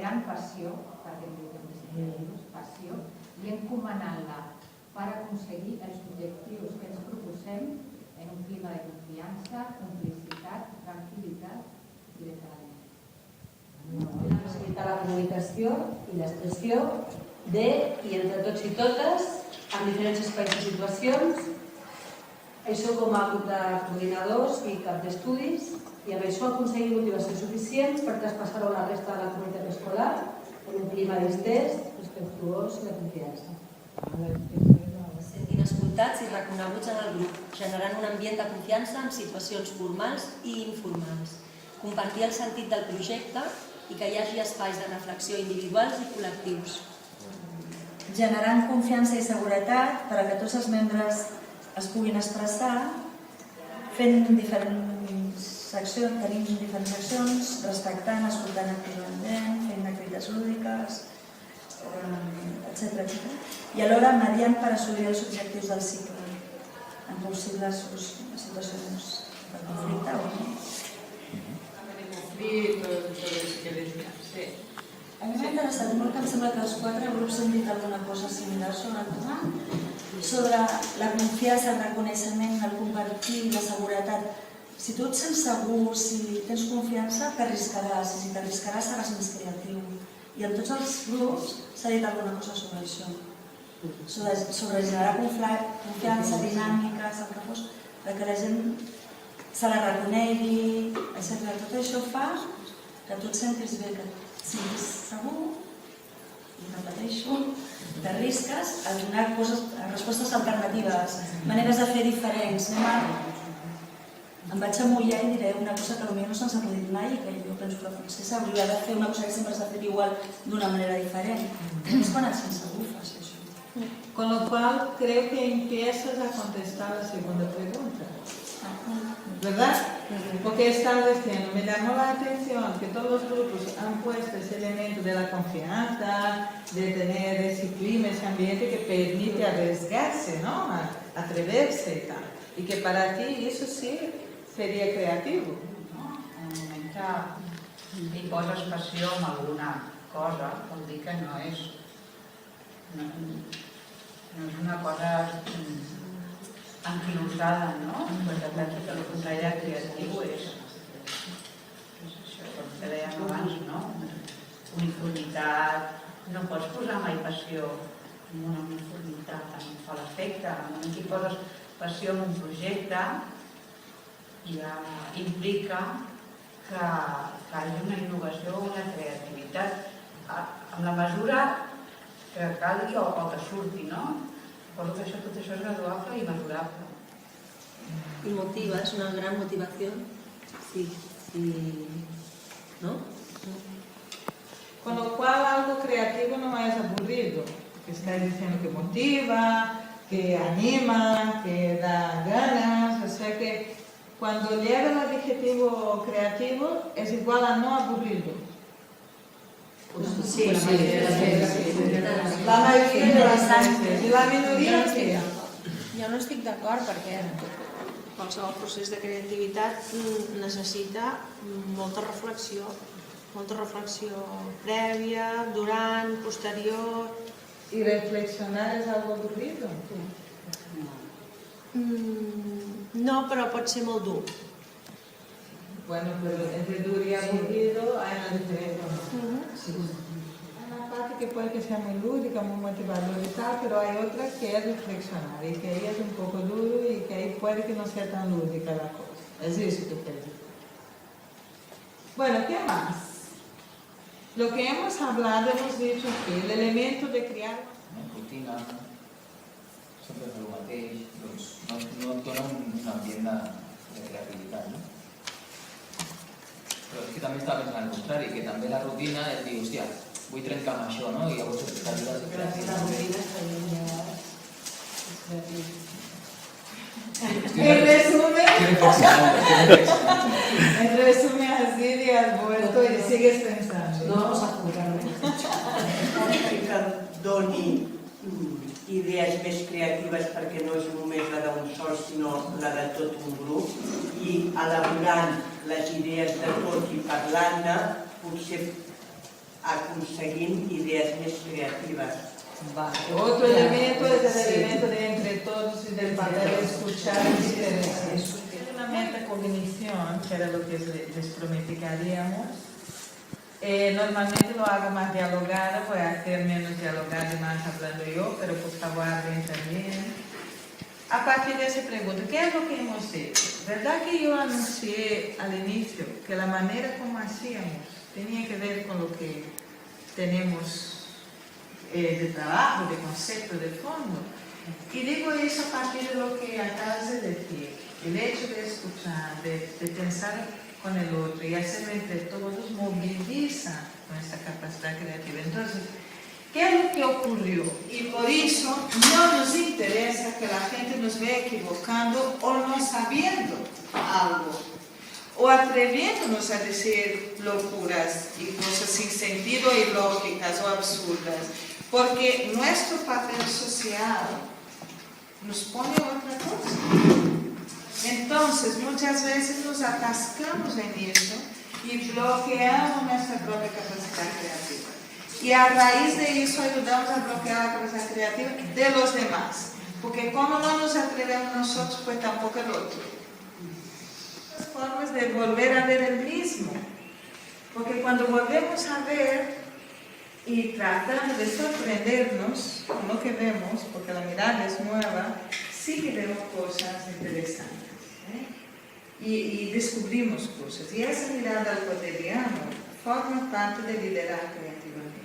gran passió, perquè em diu que hem passió, i encomanant-la per aconseguir els objectius que ens proposem en un clima de confiança, complicitat, tranquil·litat i de treball. Facilitar la comunicació i l'expressió de i entre tots i totes en diferents espais i situacions. Això com a grup de coordinadors i cap d'estudis, i amb això aconseguir motivació suficient per traspassar-ho a la resta de la comunitat escolar en un clima distès, respectuós i de confiança. Sentir escoltats i reconeguts en el grup, generant un ambient de confiança en situacions formals i informals. Compartir el sentit del projecte i que hi hagi espais de reflexió individuals i col·lectius. Generant confiança i seguretat per a que tots els membres es puguin expressar, fent diferents seccions, tenim diferents seccions, respectant, escoltant activament, fent activitats lúdiques, etc. I alhora mediant per assolir els objectius del cicle en possibles situacions de conflicte o no. A mi m'ha interessat molt que em sembla que els 4 grups han dit alguna cosa similar sobre el tema, sobre la confiança, el reconeixement, el compartir, la seguretat. Si tu et sents segur, si tens confiança, t'arriscaràs, i si t'arriscaràs seràs més creatiu. I en tots els grups s'ha dit alguna cosa sobre això, sobre generar confiança, dinàmiques, el que fos, que la gent se la reconegui, etc. Tot això fa que tu et sentis bé, que et sentis segur, i repeteixo, t'arrisques a donar respostes alternatives, maneres de fer diferents. Em vaig amullar i diré una cosa que potser no se'ns ha acudit mai i que jo penso que potser s'hauria de fer una cosa que sempre s'ha fet igual d'una manera diferent. És quan et sents segur fas això. Con lo cual creo que empiezas a contestar la segunda pregunta. ¿Verdad? Porque estás diciendo, me llamó la atención que todos los grupos han puesto ese elemento de la confianza, de tener ese clima, ese ambiente que permite arriesgarse, ¿no? Atreverse y tal. Y que para ti eso sí sería creativo. No? En el moment que hi poses passió en alguna cosa, vol dir que no és una cosa anquilosada, no? Perquè penso que el contrari de creatiu és això, com que dèiem abans, no? Uniformitat, no pots posar mai passió en una uniformitat, no fa l'efecte. En el moment que hi poses passió en un projecte ja implica que hi hagi una innovació o una creativitat en la mesura que calgui o que surti, no? Suposo que tot això és graduable i mesurable. Y motiva, es una gran motivación. Sí, ¿no? Con lo cual algo creativo no es aburrido, que estás diciendo que motiva, que anima, que da ganas, o sea que cuando llega el adjetivo creativo es igual a no aburrido. Sí, La majoria de les veces, i la minoria sí. Jo no estic d'acord perquè qualsevol procés de creativitat necessita molta reflexió prèvia, durant, posterior. ¿Y reflexionar es algo aburrido? No, però pot ser molt dur. Bueno, pero entre duro y aburrido hay una diferencia. Sí. Hay una parte que puede que sea muy lúdica, muy motivadora y tal, pero hay otra que es reflexionar y que ahí es un poco duro y que ahí puede que no sea tan lúdica la cosa. Es eso que quiero decir. Bueno, ¿qué más? Lo que hemos hablado, hemos dicho que el elemento de crear... Rutina, sempre fer el mateix, doncs no et dona un ambient de creativitat, no? Però és que també estava pensant al contrari, que també la rutina és dir, hòstia, vull trencar amb això, no? I llavors t'ajuda a ser creatiu. La rutina és creatiu. En resumen... En resumen, así y has vuelto y sigues pensando. No vamos a jugar. Que doni idees més creatives perquè no és només la d'un sol, sinó la de tot un grup, i elaborant les idees de tots i parlant-ne, potser aconseguint idees més creatives. Vale. Otro elemento es el elemento de entre todos y del papel de escuchar y interesar. Una metacognición, que era lo que les prometí que haríamos. Normalmente lo hago más dialogado, voy a hacer menos dialogado y más hablando yo, pero por favor hablen también. A partir de esa pregunta, ¿qué es lo que hemos hecho? ¿Verdad que yo anuncié al inicio que la manera como hacíamos tenía que ver con lo que tenemos de trabajo, de concepto, de fondo? Y digo eso a partir de lo que acabas de decir. El hecho de escuchar, de pensar con el otro y hacerlo entre todos moviliza nuestra capacidad creativa. Entonces, ¿qué es lo que ocurrió? Y por eso no nos interesa que la gente nos vea equivocando o no sabiendo algo, o atreviéndonos a decir locuras y cosas sin sentido, ilógicas o absurdas, porque nuestro papel social nos pone otra cosa. Entonces, muchas veces nos atascamos en eso y bloqueamos nuestra propia capacidad creativa. Y a raíz de eso ayudamos a bloquear la capacidad creativa de los demás. Porque como no nos atrevemos nosotros, pues tampoco el otro. Las formas de volver a ver el mismo. Porque cuando volvemos a ver y tratamos de sorprendernos con lo que vemos, porque la mirada es nueva, sí que vemos cosas interesantes. Y descubrimos cosas. Y esa mirada al cotidiano forma parte de liderar creativamente.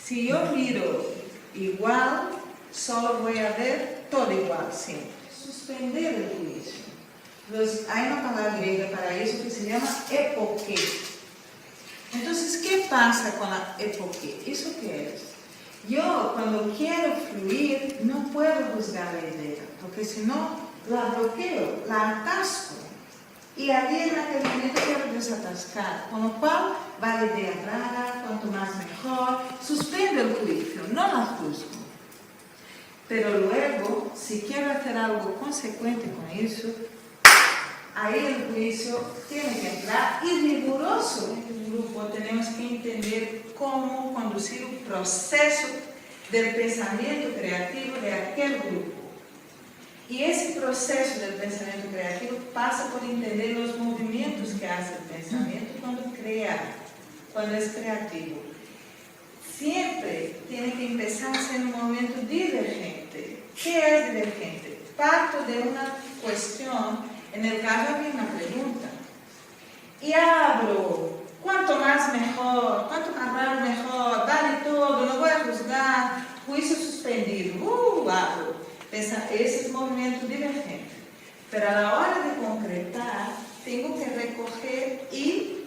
Si yo miro igual, solo voy a ver todo igual siempre. Suspender el juicio. Hay una palabra griega para eso que se llama epoqué. Entonces, ¿qué pasa con la epoqué? ¿Eso qué es? Yo, cuando quiero fluir, no puedo juzgar la idea, porque si no, la bloqueo, la atasco. Y allí en aquel momento quiero desatascar, con lo cual va la idea rara, cuanto más mejor, suspendo el juicio, no la juzgo. Pero luego, si quiero hacer algo consecuente con eso, ahí el juicio tiene que entrar y riguroso. En el grupo tenemos que entender cómo conducir un proceso del pensamiento creativo de aquel grupo. Y ese proceso del pensamiento creativo pasa por entender los movimientos que hace el pensamiento cuando crea, cuando es creativo. Siempre tiene que empezar a ser un movimiento divergente. ¿Qué es divergente? Parto de una cuestión, en el caso había una pregunta, y abro, cuanto más mejor, cuanto más raro mejor, vale todo, no voy a juzgar, juicio suspendido, abro. Ese es movimiento divergente. Pero a la hora de concretar, tengo que recoger y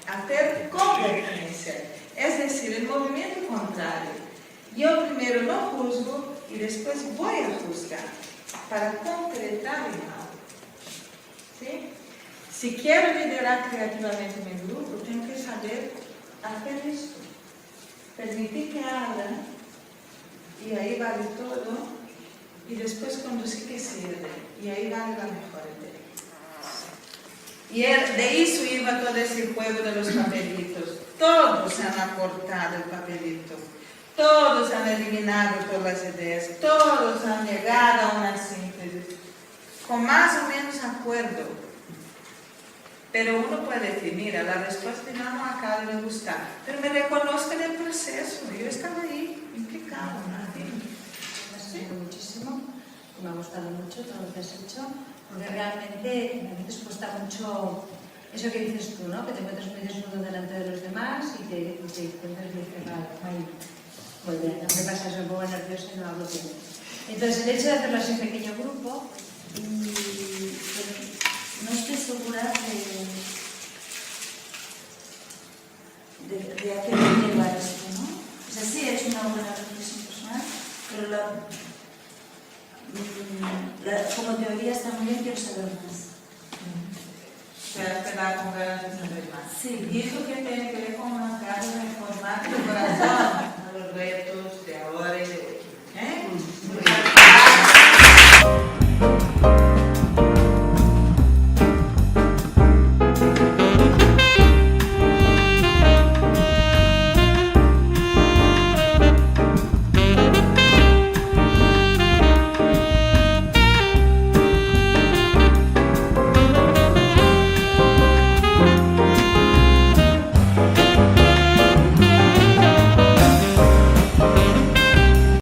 hacer convergencia. Es decir, el movimiento contrario. Yo primero no juzgo y después voy a juzgar para concretar en algo. ¿Sí? Si quiero liderar creativamente mi grupo, tengo que saber hacer esto. Permitir que hagan y ahí vale todo. Y después conducir que sirve, y ahí vale la mejor idea. Y de eso iba todo ese juego de los papelitos. Todos han aportado el papelito, todos han eliminado todas las ideas, todos han llegado a una síntesis, con más o menos acuerdo. Pero uno puede decir, mira, la respuesta final no acaba de gustar, pero me reconozco en el proceso, yo estaba ahí, implicado, ¿no? Muchísimo, me ha gustado mucho todo lo que has hecho, porque realmente a veces cuesta mucho eso que dices tú, ¿no? Que te encuentras muy desnudo delante de los demás y te encuentras muy cerrado. Ay, pues ya, no me pasa eso, me pongo nerviosa y no hablo bien. Entonces, el hecho de hacerlo así en pequeño grupo, no estoy segura de a qué me lleva esto, ¿no? O sea, sí, es una buena reflexión personal, pero como teoría está muy bien, quiero saber más. Quero quedar con ganas de saber más. Sí. ¿Y eso que tiene que ver con unas ganas de informar tu corazón a los retos?